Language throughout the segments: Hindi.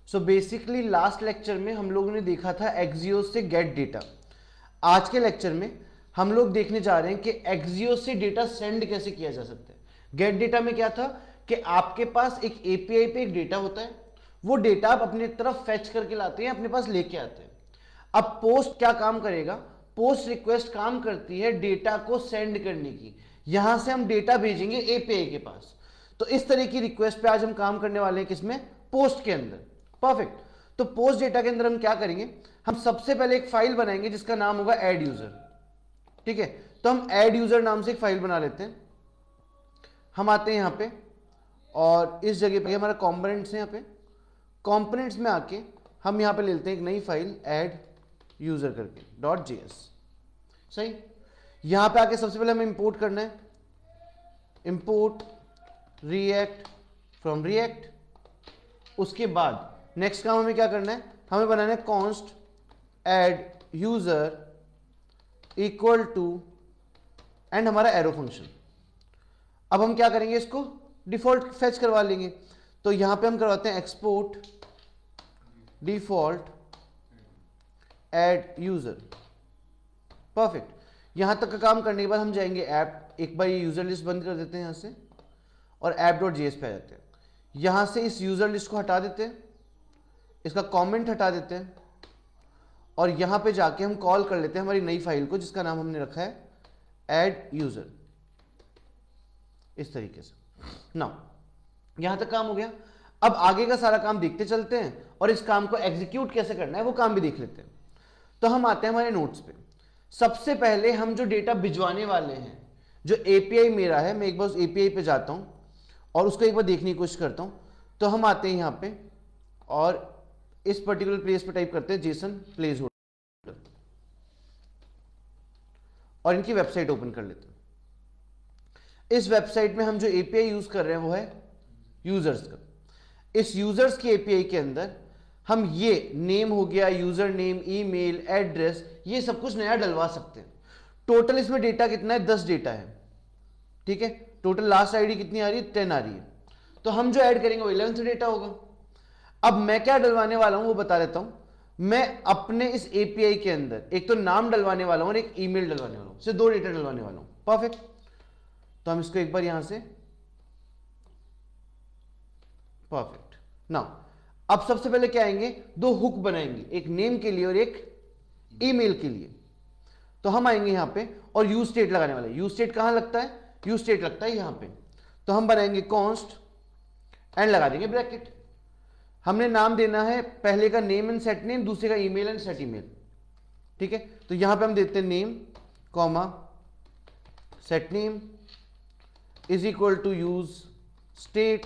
सो बेसिकली लास्ट लेक्चर में हम लोगों ने देखा था एक्सियोस से गेट डेटा। आज के लेक्चर में हम लोग देखने जा रहे हैं कि एक्सियोस से डेटा सेंड कैसे किया जा सकता है। गेट डेटा में क्या था कि आपके पास एक एपीआई पे एक डेटा होता है, वो डेटा आप अपनी तरफ फेच करके लाते हैं, अपने पास लेके आते हैं। अब पोस्ट क्या काम करेगा, पोस्ट रिक्वेस्ट काम करती है डेटा को सेंड करने की। यहां से हम डेटा भेजेंगे एपीआई के पास। तो इस तरह की रिक्वेस्ट पे आज हम काम करने वाले हैं, किसमें, पोस्ट के अंदर। परफेक्ट। तो पोस्ट डेटा के अंदर हम क्या करेंगे, हम सबसे पहले एक फाइल बनाएंगे जिसका नाम होगा ऐड यूजर। ठीक है, तो हम ऐड यूजर नाम से एक फाइल बना लेते हैं। हम आते हैं यहां पे और इस जगह पे हमारा कंपोनेंट्स है, यहां पे कंपोनेंट्स में आके हम यहां पे ले लेते हैं एक नई फाइल ऐड यूजर करके .js। सही, यहां पे आके सबसे पहले हमें इंपोर्ट करना है, इंपोर्ट रिएक्ट फ्रॉम रिएक्ट। उसके बाद नेक्स्ट काम हमें क्या करना है, हमें बनाना है const add user equal to and हमारा एरो फंक्शन। अब हम क्या करेंगे, इसको डिफॉल्ट फेच करवा लेंगे। तो यहां पे हम करवाते हैं export default add user. Perfect. यहां तक का काम करने के बाद हम जाएंगे ऐप, एक बार ये यूजर लिस्ट बंद कर देते हैं यहां से और app.js पे आ जाते हैं। यहां से इस यूजर लिस्ट को हटा देते हैं, इसका कमेंट हटा देते हैं और यहां पे जाके हम कॉल कर लेते हैं हमारी नई फाइल को जिसका नाम हमने रखा है ऐड यूजर। इस तरीके से ना यहां तक काम हो गया। अब आगे का सारा काम देखते चलते हैं और इस काम को एग्जीक्यूट कैसे करना है वो काम भी देख लेते हैं। तो हम आते हैं हमारे नोट्स पे। सबसे पहले हम जो डेटा भिजवाने वाले हैं, जो एपीआई मेरा है, मैं एक बार उस एपीआई पे जाता हूं और उसको एक बार देखने की कोशिश करता हूं। तो हम आते हैं यहां पे और इस पर्टिकुलर प्लेस पे टाइप करते हैं जेसन प्लेस होल्डर और इनकी वेबसाइट ओपन कर लेते हैं। इस वेबसाइट में हम जो एपीआई यूज कर रहे हैं वो है यूजर्स का। इस यूजर्स की एपीआई के अंदर हम ये नेम हो गया, यूजर नेम, ईमेल, एड्रेस, ये सब कुछ नया डलवा सकते हैं। टोटल इसमें डेटा कितना है, 10 डेटा है। ठीक है, टोटल लास्ट आईडी कितनी आ रही है, 10 आ रही है। तो हम जो ऐड करेंगे वो 11th डेटा होगा। अब मैं क्या डलवाने वाला हूं वो बता देता हूं। मैं अपने इस एपीआई के अंदर एक तो नाम डलवाने वाला हूं और एक ईमेल डलवाने वाला हूं, सिर्फ 2 डेटा डलवाने वाला हूं। परफेक्ट। तो हम इसको एक बार यहां से, परफेक्ट। नाउ अब सबसे पहले क्या आएंगे, 2 हुक बनाएंगे, एक नेम के लिए और एक ईमेल के लिए। तो हम आएंगे यहां पे और यूज स्टेट लगाने वाले। यूज स्टेट कहां लगता है, यूज स्टेट लगता है यहां पे। तो हम बनाएंगे कॉन्स्ट एंड लगा देंगे ब्रैकेट। हमने नाम देना है पहले का नेम एंड सेट नेम, दूसरे का ईमेल एंड सेट ईमेल। ठीक है, तो यहां पे हम देते हैं name comma set name is equal to use state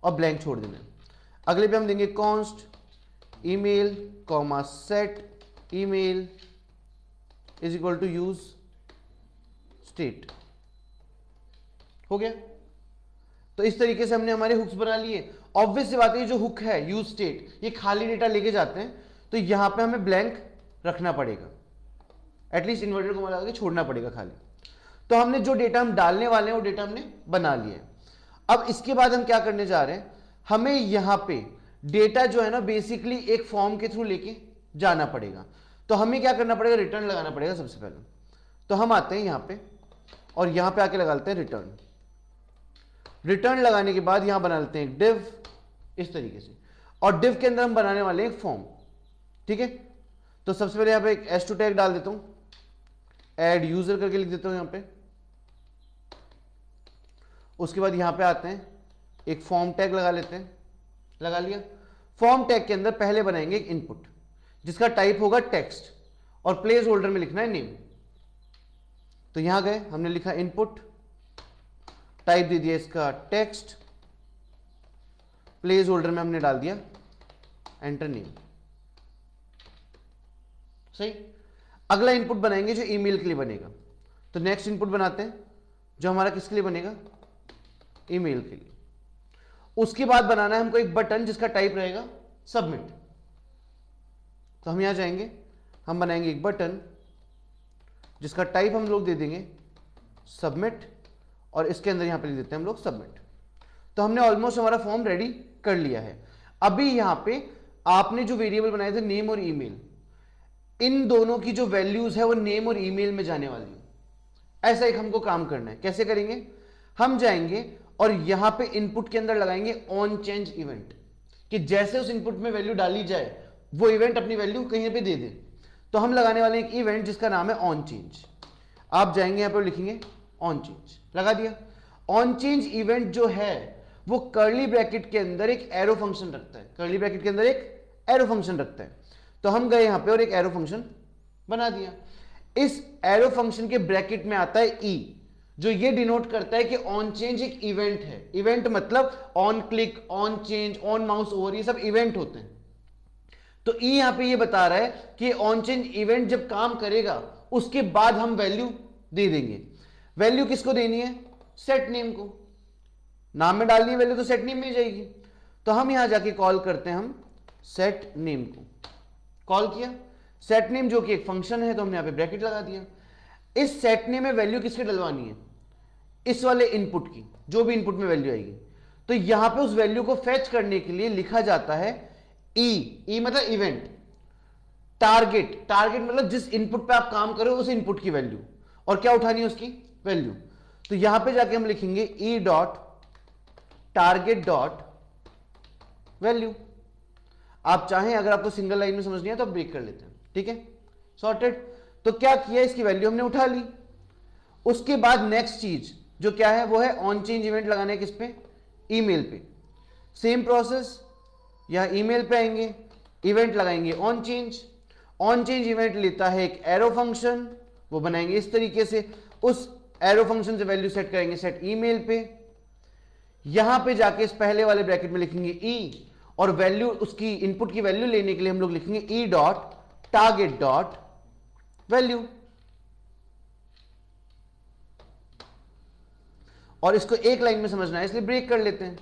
और ब्लैंक छोड़ देना है। अगले पे हम देंगे const email comma set email is equal to use state. हो गया। तो इस तरीके से हमने हमारे हुक्स बना लिए। ऑब्वियस सी बात है, जो हुक है यूज स्टेट, ये खाली डेटा लेके जाते हैं, तो यहां पे हमें ब्लैंक रखना पड़ेगा, एटलीस्ट इन्वर्टर को लगा के छोड़ना पड़ेगा खाली। तो हमने जो डेटा हम डालने वाले हैं वो डेटा हमने बना लिया है। अब इसके बाद हम क्या करने जा रहे हैं, हमें यहां पे डेटा जो है ना बेसिकली एक फॉर्म के थ्रू लेके जाना पड़ेगा। तो हमें क्या करना पड़ेगा, रिटर्न लगाना पड़ेगा सबसे पहले। तो हम आते हैं यहां पे और यहां पे आके लगा लेते हैं रिटर्न। रिटर्न लगाने के बाद यहां बना लेते हैं एक डिव इस तरीके से, और डिव के अंदर हम बनाने वाले हैं एक फॉर्म। ठीक है, तो सबसे पहले यहां पे एक s2 टैग डाल देता हूं, ऐड यूजर करके लिख देता हूं यहां पे। उसके बाद यहां पे आते हैं, एक फॉर्म टैग लगा लेते हैं, लगा लिया। फॉर्म टैग के अंदर पहले बनाएंगे एक इनपुट जिसका टाइप होगा टेक्स्ट और प्लेस होल्डर में लिखना है नेम। तो यहां गए, हमने लिखा इनपुट, टाइप दे दिया इसका टेक्स्ट, प्लेस होल्डर में हमने डाल दिया एंटर नेम। सही। अगला इनपुट बनाएंगे जो ईमेल के लिए बनेगा। तो नेक्स्ट इनपुट बनाते हैं जो हमारा किसके लिए बनेगा, ईमेल के लिए। उसके बाद बनाना है हमको एक बटन जिसका टाइप रहेगा सबमिट। तो हम यहां जाएंगे, हम बनाएंगे एक बटन जिसका टाइप हम लोग दे देंगे सबमिट और इसके अंदर यहां पे लिख देते हैं हम लोग सबमिट। तो हमने ऑलमोस्ट हमारा फॉर्म रेडी कर लिया है। अभी यहां पे आपने जो वेरिएबल बनाए थे नेम और ईमेल, इन दोनों की जो वैल्यूज है वो नेम और ईमेल में जाने वाली है। ऐसा एक हमको काम करना है। कैसे करेंगे? हम जाएंगे और यहां पे इनपुट के अंदर लगाएंगे ऑन चेंज इवेंट, कि जैसे उस इनपुट में वैल्यू डाली जाए वो इवेंट अपनी वैल्यू कहीं पे दे दे। तो हम लगाने वाले एक इवेंट जिसका नाम है ऑन चेंज। आप जाएंगे यहां पर लिखेंगे ऑन चेंज, लगा दिया। ऑन चेंज इवेंट जो है वो कर्ली ब्रैकेट के अंदर एक एरो फंक्शन रखता है, कर्ली ब्रैकेट के अंदर एक एरो फंक्शन रखता है। तो हम गए यहां पे और एक एरो फंक्शन बना दिया। इस एरो फंक्शन के ब्रैकेट में आता है ई, जो ये डिनोट करता है कि ऑन चेंज एक इवेंट है। इवेंट मतलब on click, on change, on mouse over, ये सब इवेंट होते हैं। तो ई यहां पे ये बता रहा है कि ऑन चेंज इवेंट जब काम करेगा उसके बाद हम वैल्यू दे देंगे। वैल्यू किसको देनी है? सेट नेम को। नाम में डालनी है वैल्यू तो सेट नेम में जाएगी। तो हम यहां जाके कॉल करते हैं हम सेट नेम को। कॉल किया सेट नेम, जो कि एक फंक्शन है, तो हमने यहां पे ब्रैकेट लगा दिया। इस सेट नेम में वैल्यू किसकी डलवानी है? इस वाले इनपुट की, जो भी इनपुट में वैल्यू आएगी। तो यहां पे उस वैल्यू को फेच करने के लिए लिखा जाता है ई मतलब इवेंट। टारगेट, टारगेट मतलब जिस इनपुट पे आप काम करो उस इनपुट की वैल्यू, और क्या उठानी है? उसकी वैल्यू। तो यहां पे जाके हम लिखेंगे E dot target dot value. आप चाहें अगर आपको सिंगल लाइन में समझनी है तो आप ब्रेक कर लेते हैं, ठीक है, सॉर्टेड। तो क्या किया, इसकी वैल्यू हमने उठा ली। उसके बाद नेक्स्ट चीज जो क्या है वो है ऑन चेंज इवेंट लगाने किस पे? ईमेल पे। सेम प्रोसेस, यहां ईमेल पे आएंगे, इवेंट लगाएंगे on change. On change event लेता है एक एरो फंक्शन, वो बनाएंगे इस तरीके से। उस एरो फंक्शन से वैल्यू सेट करेंगे सेट ईमेल पे। यहां पे जाके इस पहले वाले ब्रैकेट में लिखेंगे ई, और वैल्यू उसकी इनपुट की वैल्यू लेने के लिए हम लोग लिखेंगे E dot target dot value. और इसको एक लाइन में समझना है इसलिए ब्रेक कर लेते हैं,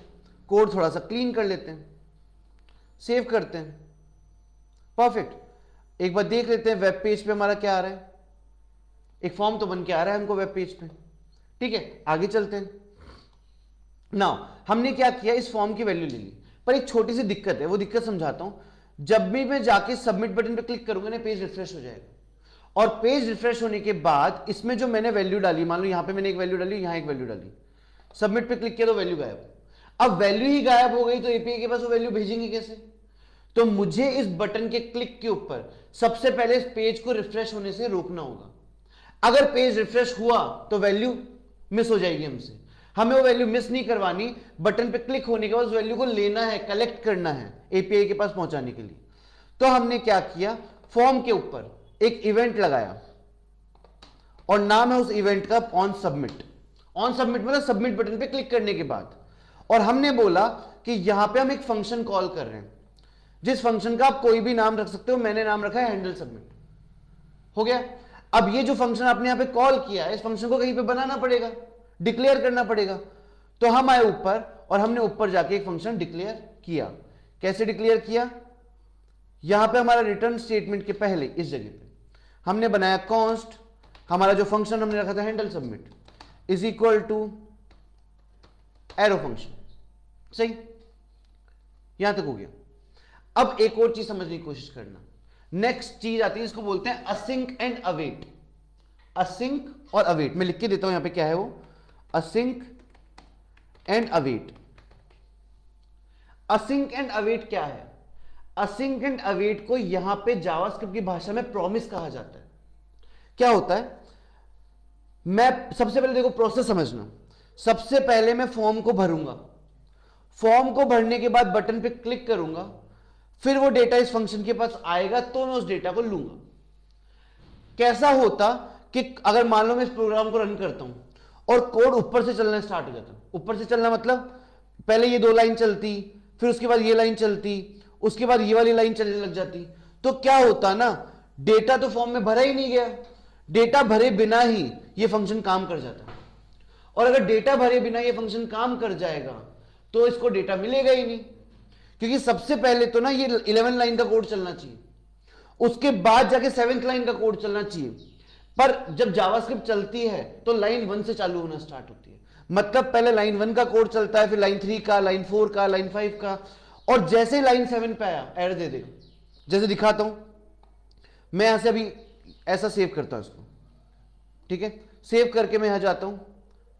कोड थोड़ा सा क्लीन कर लेते हैं, सेव करते हैं। परफेक्ट। एक बार देख लेते हैं वेब पेज पे हमारा क्या आ रहा है। एक फॉर्म तो बन के आ रहा है हमको वेब पेज पे, ठीक है। आगे चलते हैं। नाउ हमने क्या किया, इस फॉर्म की वैल्यू ले ली, पर एक छोटी सी दिक्कत है, वो दिक्कत समझाता हूं। जब भी मैं जाके सबमिट बटन पे क्लिक करूंगा ना, पेज रिफ्रेश हो जाएगा। और पेज रिफ्रेश होने के बाद इसमें जो मैंने वैल्यू डाली, मान लो यहां पे मैंने एक वैल्यू डाली, यहां एक वैल्यू डाली, सबमिट पे क्लिक किया तो वैल्यू गायब। अब वैल्यू ही गायब हो गई तो एपीआई के पास वो वैल्यू भेजेंगे कैसे? तो मुझे इस बटन के क्लिक के ऊपर सबसे पहले इस पेज को रिफ्रेश होने से रोकना होगा। अगर पेज रिफ्रेश हुआ तो वैल्यू मिस हो जाएगी हमसे। हमें वो वैल्यू मिस नहीं करवानी, बटन पे क्लिक होने के बाद उस वैल्यू को लेना है, कलेक्ट करना है एपीआई के पास पहुंचाने के लिए। तो हमने क्या किया, फॉर्म के ऊपर एक इवेंट लगाया और नाम है उस इवेंट का ऑन सबमिट। ऑन सबमिट मतलब सबमिट बटन पे क्लिक करने के बाद। और हमने बोला कि यहां पे हम एक फंक्शन कॉल कर रहे हैं, जिस फंक्शन का आप कोई भी नाम रख सकते हो। मैंने नाम रखा है हैंडल सबमिट। हो गया। अब ये जो फंक्शन आपने यहां पे कॉल किया है, इस फंक्शन को कहीं पे बनाना पड़ेगा, डिक्लेयर करना पड़ेगा। तो हम आए ऊपर और हमने ऊपर जाके एक फंक्शन डिक्लेयर किया। कैसे डिक्लेयर किया? यहां पे हमारा रिटर्न स्टेटमेंट के पहले इस जगह पे हमने बनाया कॉन्स्ट, हमारा जो फंक्शन हमने रखा था handle submit is equal to arrow function. सही, यहां तक हो गया। अब एक और चीज समझने की कोशिश करना। नेक्स्ट चीज आती है, इसको बोलते हैं असिंक एंड अवेट। असिंक और अवेट मैं लिख के देता हूं यहां पे, क्या है वो, async and await. Async and await क्या है? असिंक एंड अवेट को यहां पे जावास्क्रिप्ट की भाषा में प्रॉमिस कहा जाता है। क्या होता है, मैं सबसे पहले देखो प्रोसेस समझना। सबसे पहले मैं फॉर्म को भरूंगा, फॉर्म को भरने के बाद बटन पे क्लिक करूंगा, फिर वो डेटा इस फंक्शन के पास आएगा तो मैं उस डेटा को लूंगा। कैसा होता कि अगर मान लो मैं इस प्रोग्राम को रन करता हूं और कोड ऊपर से चलना स्टार्ट हो जाता, ऊपर से चलना मतलब पहले ये 2 लाइन चलती, फिर उसके बाद ये लाइन चलती, उसके बाद ये वाली लाइन चलने लग जाती, तो क्या होता ना, डेटा तो फॉर्म में भरा ही नहीं गया, डेटा भरे बिना ही ये फंक्शन काम कर जाता। और अगर डेटा भरे बिना ये फंक्शन काम कर जाएगा तो इसको डेटा मिलेगा ही नहीं, क्योंकि सबसे पहले तो ना ये 11 लाइन का कोड चलना चाहिए, उसके बाद जाके 7th लाइन का कोड चलना चाहिए। पर जब जावास्क्रिप्ट चलती है तो लाइन 1 से चालू होना स्टार्ट होती है। मतलब पहले लाइन 1 का कोड चलता है, फिर लाइन 3 का, लाइन 4 का, लाइन 5 का, और जैसे लाइन 7 पे आया एरर दे देगा। जैसे दिखाता हूं, मैं यहां से अभी ऐसा सेव करता हूं इसको, ठीक है। सेव करके मैं यहां जाता हूं,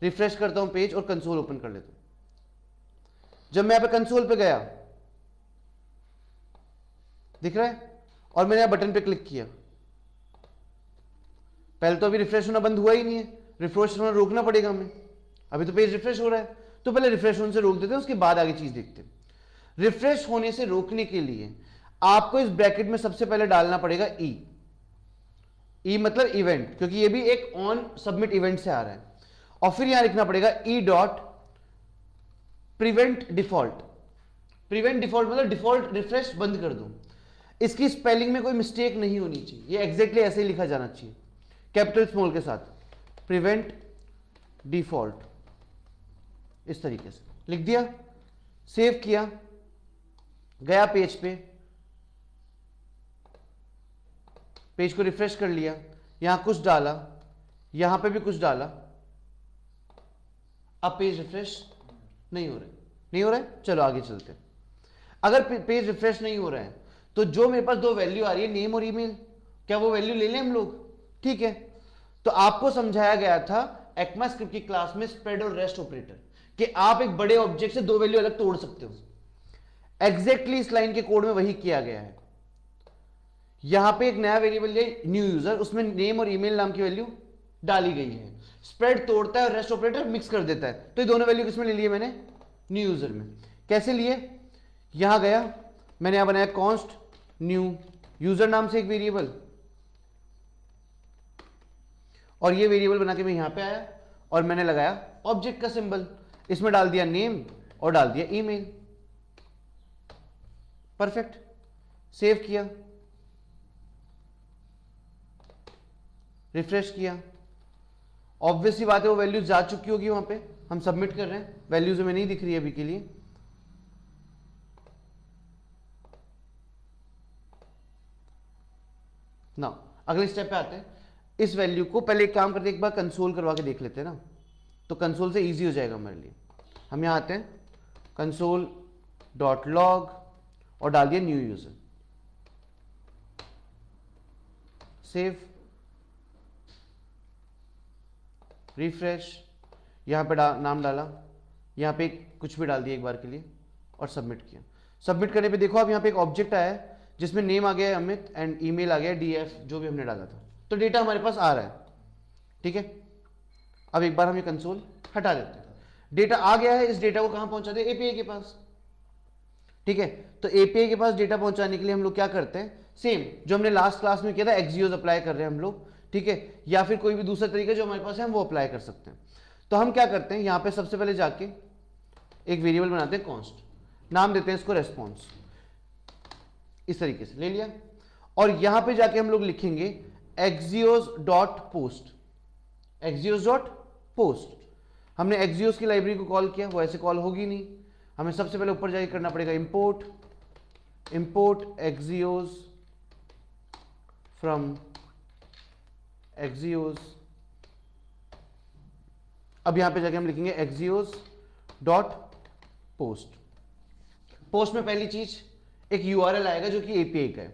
रिफ्रेश करता हूं पेज और कंसोल ओपन कर लेता हूं। जब मैं यहां पे कंसोल पे गया, दिख रहा है, और मैंने यहां बटन पे क्लिक किया, पहले तो अभी रिफ्रेश होना बंद हुआ ही नहीं है, रिफ्रेश होना रोकना पड़ेगा हमें। अभी तो पेज रिफ्रेश हो रहा है, तो पहले रिफ्रेश होने से रोक देते हैं, उसके बाद आगे चीज देखते हैं। रिफ्रेश होने से रोकने के लिए आपको इस ब्रैकेट में सबसे पहले डालना पड़ेगा ई मतलब इवेंट, क्योंकि ये भी एक ऑन सबमिट इवेंट से आ रहा है। और फिर यहां लिखना पड़ेगा E dot prevent default. Prevent default मतलब डिफॉल्ट रिफ्रेश बंद कर दो। इसकी स्पेलिंग में कोई मिस्टेक नहीं होनी चाहिए, ये एग्जैक्टली ऐसे ही लिखा जाना चाहिए, कैपिटल स्मॉल के साथ, प्रिवेंट डिफॉल्ट, इस तरीके से लिख दिया, सेव किया, गया पेज पे, पेज को रिफ्रेश कर लिया, यहां कुछ डाला, यहां पे भी कुछ डाला, अब पेज रिफ्रेश नहीं हो रहा है, चलो आगे चलते हैं। अगर पेज रिफ्रेश नहीं हो रहा है तो जो मेरे पास दो वैल्यू आ रही है, नेम और ईमेल, क्या वो वैल्यू ले लें हम लोग? ठीक है, तो आपको समझाया गया था ECMAScript की क्लास में स्प्रेड और रेस्ट ऑपरेटर, कि आप एक बड़े ऑब्जेक्ट से दो वैल्यू अलग तोड़ सकते हो। एग्जैक्टली इस लाइन के कोड में वही किया गया है। यहां पे एक नया वेरिएबल है न्यू यूजर, उसमें नेम और ईमेल नाम की वैल्यू डाली गई है। स्प्रेड तोड़ता है और रेस्ट ऑपरेटर मिक्स कर देता है। तो ये दोनों वैल्यू किसमें ले लिए मैंने? न्यू यूजर में। कैसे लिए? यहां गया, मैंने यहां बनाया कॉन्स्ट न्यू यूजर नाम से एक वेरिएबल, और ये वेरिएबल बना के मैं यहां पे आया और मैंने लगाया ऑब्जेक्ट का सिंबल, इसमें डाल दिया नेम और डाल दिया ईमेल। परफेक्ट, सेव किया, रिफ्रेश किया, ऑब्वियसली बात है वो वैल्यूज जा चुकी होगी वहां पे, हम सबमिट कर रहे हैं, वैल्यूज हमें नहीं दिख रही है अभी के लिए। ना अगले स्टेप पे आते हैं। इस वैल्यू को पहले एक काम करते हैं, एक बार कंसोल करवा के देख लेते हैं ना, तो कंसोल से इजी हो जाएगा हमारे लिए। हम यहां आते हैं, कंसोल डॉट लॉग और डाल दिया न्यू यूजर, सेव, रिफ्रेश, यहां पे नाम डाला, यहां पे कुछ भी डाल दिया एक बार के लिए और सबमिट किया। सबमिट करने पे देखो आप यहां पे एक ऑब्जेक्ट आया है जिसमें नेम आ गया है अमित एंड ईमेल आ गया DF, जो भी हमने डाला था, तो डेटा हमारे पास आ रहा है। ठीक है, अब एक बार हम ये कंसोल हटा देते हैं। डेटा आ गया है, इस डेटा को कहां पहुंचा दे? API के पास। ठीक है, तो API के पास डेटा पहुंचाने के लिए हम लोग क्या करते हैं? सेम जो हमने लास्ट क्लास में किया था, Axios अप्लाई कर रहे हैं हम लोग। ठीक है, या फिर कोई भी दूसरा तरीका जो हमारे पास है हम वो अप्लाई कर सकते हैं। तो हम क्या करते हैं, यहां पे सबसे पहले जाके एक वेरिएबल बनाते हैं कॉन्स्ट, नाम देते हैं इसको रेस्पॉन्स, इस तरीके से ले लिया, और यहां पे जाके हम लोग लिखेंगे Axios dot post. Axios dot post, हमने Axios की लाइब्रेरी को कॉल किया, वो ऐसे कॉल होगी नहीं, हमें सबसे पहले ऊपर जाके करना पड़ेगा इंपोर्ट Axios फ्रॉम Axios। अब यहां पे जाके हम लिखेंगे Axios डॉट पोस्ट। पोस्ट में पहली चीज एक URL आएगा जो कि API का है।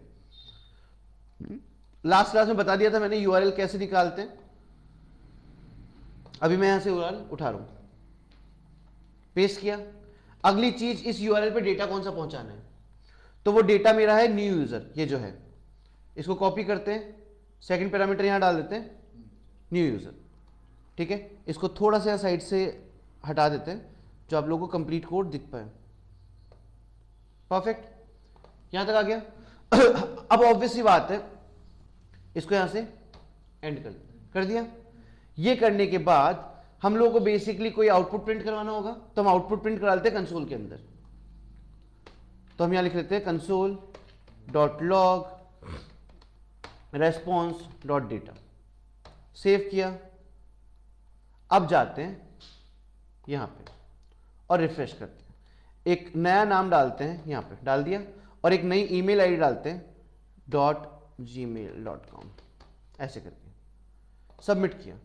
लास्ट क्लास में बता दिया था मैंने URL कैसे निकालते हैं। अभी मैं यहां से URL उठा रहा हूं, पेस्ट किया। अगली चीज, इस URL पे डेटा कौन सा पहुंचाना है, तो वो डेटा मेरा है न्यू यूजर, ये जो है, इसको कॉपी करते हैं, सेकंड पैरामीटर यहां डाल देते हैं न्यू यूजर। ठीक है, इसको थोड़ा सा साइड से हटा देते हैं जो आप लोगों को कंप्लीट कोड दिख पाए। परफेक्ट, यहां तक आ गया। अब ऑब्वियसली बात है, इसको यहां से एंड कर दिया। ये करने के बाद हम लोगों को बेसिकली कोई आउटपुट प्रिंट करवाना होगा, तो हम आउटपुट प्रिंट करा लेते हैं कंसोल के अंदर। तो हम यहां लिख लेते हैं console dot log response dot data, save किया। अब जाते हैं यहां पे और रिफ्रेश करते हैं, एक नया नाम डालते हैं, यहां पे डाल दिया, और एक नई ईमेल आईडी डालते हैं .gmail.com, ऐसे करके सबमिट किया।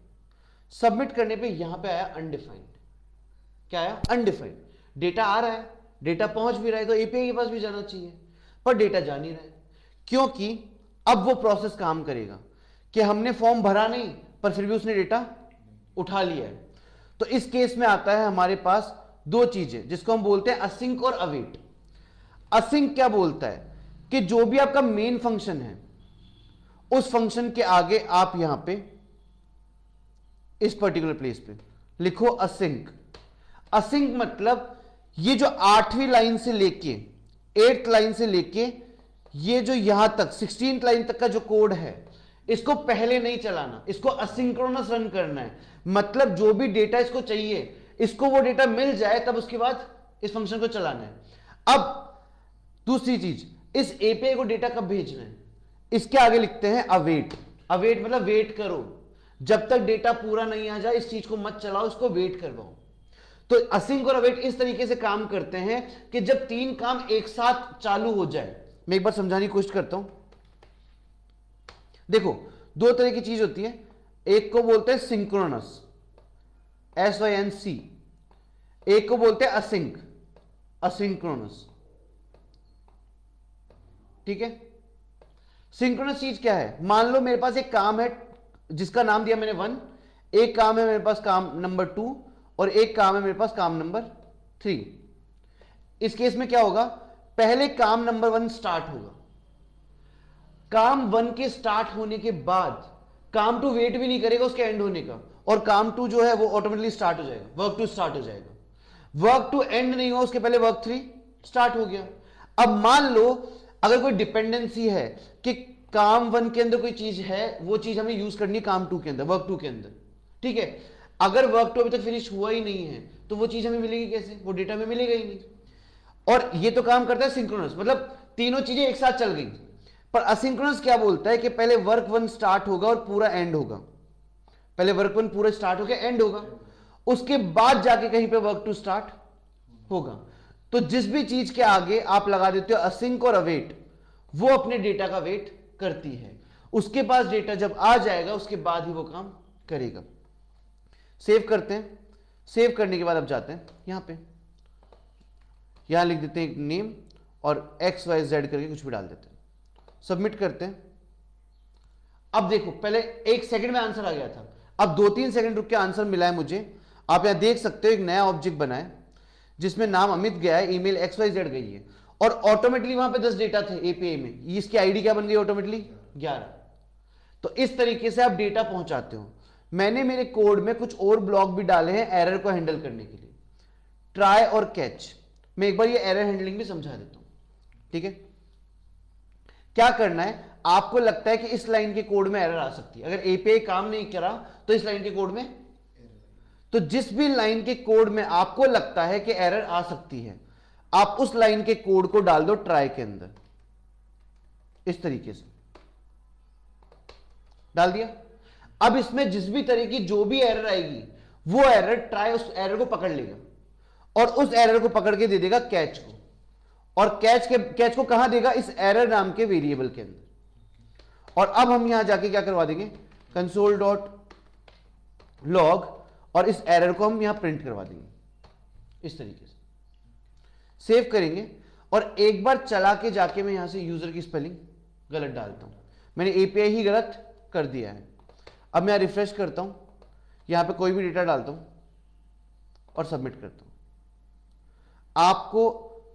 सबमिट करने पे यहां पे आया अनडिफाइंड। क्या आया? अनडिफाइंड। डेटा आ रहा है, डेटा पहुंच भी रहा है तो एपीआई के पास भी जाना चाहिए, पर डेटा जा नहीं रहा है, क्योंकि अब वो प्रोसेस काम करेगा कि हमने फॉर्म भरा नहीं पर फिर भी उसने डेटा उठा लिया है। तो इस केस में आता है हमारे पास दो चीजें जिसको हम बोलते हैं असिंक और अवेट। असिंक क्या बोलता है कि जो भी आपका मेन फंक्शन है उस फंक्शन के आगे आप यहां पे इस पर्टिकुलर प्लेस पे लिखो असिंक। असिंक मतलब ये जो 8वीं लाइन से लेके 8th लाइन से लेके ये जो यहां तक 16th लाइन तक का जो कोड है इसको पहले नहीं चलाना, इसको असिंक्रोनस रन करना है। मतलब जो भी डेटा इसको चाहिए इसको वो डेटा मिल जाए तब उसके बाद इस फंक्शन को चलाना है। अब दूसरी चीज, इस एपीआई को डेटा कब भेजना है, इसके आगे लिखते हैं अवेट। अवेट मतलब वेट करो, जब तक डेटा पूरा नहीं आ जाए इस चीज को मत चलाओ, इसको वेट करवाओ। तो असिंक और अवेट इस तरीके से काम करते हैं कि जब 3 काम एक साथ चालू हो जाए। मैं एक बार समझाने की कोशिश करता हूं। देखो 2 तरह की चीज होती है, एक को बोलते हैं सिंक्रोनस SYNC, एक को बोलते हैं असिंक असिंक्रोनस। ठीक है, सिंक्रोनस चीज क्या है, मान लो मेरे पास एक काम है जिसका नाम दिया मैंने 1, एक काम है मेरे पास काम नंबर 2 और एक काम है मेरे पास काम नंबर 3। इस केस में क्या होगा, पहले काम नंबर 1 स्टार्ट होगा, काम 1 के स्टार्ट होने के बाद काम 2 वेट भी नहीं करेगा उसके एंड होने का, और काम 2 जो है वो ऑटोमेटिकली स्टार्ट हो जाएगा, वर्क 2 स्टार्ट हो जाएगा। वर्क 2 एंड नहीं हुआ उसके पहले वर्क 3 स्टार्ट हो गया। अब मान लो अगर कोई डिपेंडेंसी है कि काम 1 के अंदर कोई चीज है, वो चीज हमें यूज करनी है काम 2 के अंदर, वर्क 2 के अंदर। ठीक है, अगर वर्क 2 अभी तक फिनिश हुआ ही नहीं है तो वो चीज हमें मिलेगी कैसे, वो डेटा में मिलेगा ही नहीं। और ये तो काम करता है सिंक्रोनस, मतलब तीनों चीजें एक साथ चल गई। पर असिंक्रोनस क्या बोलता है कि पहले वर्क 1 स्टार्ट होगा और पूरा एंड होगा, पहले वर्क 1 पूरा स्टार्ट होकर एंड होगा, उसके बाद जाके कहीं पे वर्क 2 स्टार्ट होगा। तो जिस भी चीज के आगे आप लगा देते हो असिंक और अवेट, वो अपने डेटा का वेट करती है, उसके पास डेटा जब आ जाएगा उसके बाद ही वो काम करेगा। सेव करते हैं, सेव करने के बाद अब जाते हैं यहां पे, यहां लिख देते हैं एक नेम और XYZ करके कुछ भी डाल देते हैं, सबमिट करते हैं। अब देखो पहले 1 सेकंड में आंसर आ गया था, अब 2-3 सेकंड रुक के आंसर मिला है मुझे। आप यहां देख सकते हो एक नया ऑब्जेक्ट बना है जिसमें नाम अमित गया है, ईमेल XYZ गई है, और ऑटोमेटिकली वहां पे 10 डेटा थे एपीआई में, इसकी आईडी क्या बन गई ऑटोमेटिकली 11। तो इस तरीके से आप डेटा पहुंचाते हो। मैंने मेरे कोड में कुछ और ब्लॉक भी डाले हैं एरर को हैंडल करने के लिए, ट्राई और कैच। मैं एक बार ये एरर हैंडलिंग भी समझा देता हूं। ठीक है, क्या करना है, आपको लगता है कि इस लाइन के कोड में एरर आ सकती है, अगर एपीआई काम नहीं करा तो इस लाइन के कोड में, तो जिस भी लाइन के कोड में आपको लगता है कि एरर आ सकती है, आप उस लाइन के कोड को डाल दो ट्राई के अंदर, इस तरीके से डाल दिया। अब इसमें जिस भी तरह की जो भी एरर आएगी वो एरर ट्राई उस एरर को पकड़ लेगा और उस एरर को पकड़ के दे देगा कैच को, और कैच को कहां देगा, इस एरर नाम के वेरिएबल के अंदर। और अब हम यहां जाके क्या करवा देंगे, कंसोल डॉट लॉग, और इस एरर को हम यहां प्रिंट करवा देंगे इस तरीके से। सेव करेंगे और एक बार चला के जाके मैं यहां से यूजर की स्पेलिंग गलत डालता हूं, मैंने एपीआई ही गलत कर दिया है। अब मैं रिफ्रेश करता हूं, यहां पे कोई भी डेटा डालता हूं और सबमिट करता हूं, आपको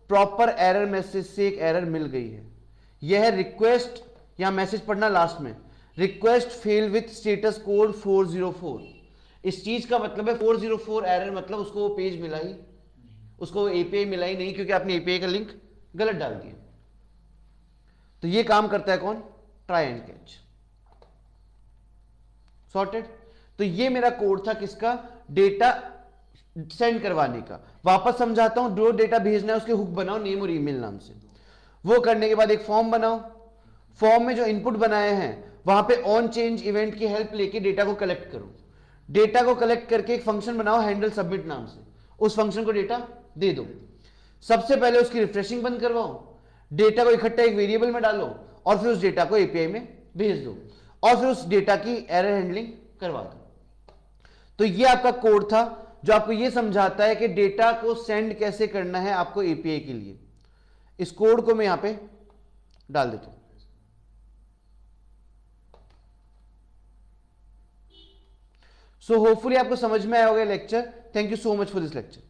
प्रॉपर एरर मैसेज से एक एरर मिल गई है। यह है रिक्वेस्ट, यहां मैसेज पढ़ना लास्ट में, request fail with status code 404। इस चीज का मतलब है 404 एरर, मतलब उसको वो पेज मिला ही, उसको एपीआई मिला ही नहीं, क्योंकि आपने एपीआई का लिंक गलत डाल दिया। तो ये काम करता है कौन, ट्राई एंड कैच। सॉर्टेड। तो ये मेरा कोड था किसका, डेटा सेंड करवाने का। वापस समझाता हूं, जो डेटा भेजना है उसके हुक बनाओ नेम और ईमेल नाम से। वो करने के बाद एक फॉर्म बनाओ, फॉर्म में जो इनपुट बनाए हैं वहां पे ऑन चेंज इवेंट की हेल्प लेके डेटा को कलेक्ट करो। डेटा को कलेक्ट करके एक फंक्शन बनाओ हैंडल सबमिट नाम से, उस फंक्शन को डेटा दे दो। सबसे पहले उसकी रिफ्रेशिंग बंद करवाओ, डेटा को इकट्ठा एक वेरिएबल में डालो और फिर उस डेटा को एपीआई में भेज दो, और फिर उस डेटा की एरर हैंडलिंग करवा दो। तो ये आपका कोड था जो आपको यह समझाता है कि डेटा को सेंड कैसे करना है आपको एपीआई के लिए। इस कोड को मैं यहां पे डाल देता हूं। सो होपफुली आपको समझ में आया होगा lecture. Thank you so much for this lecture.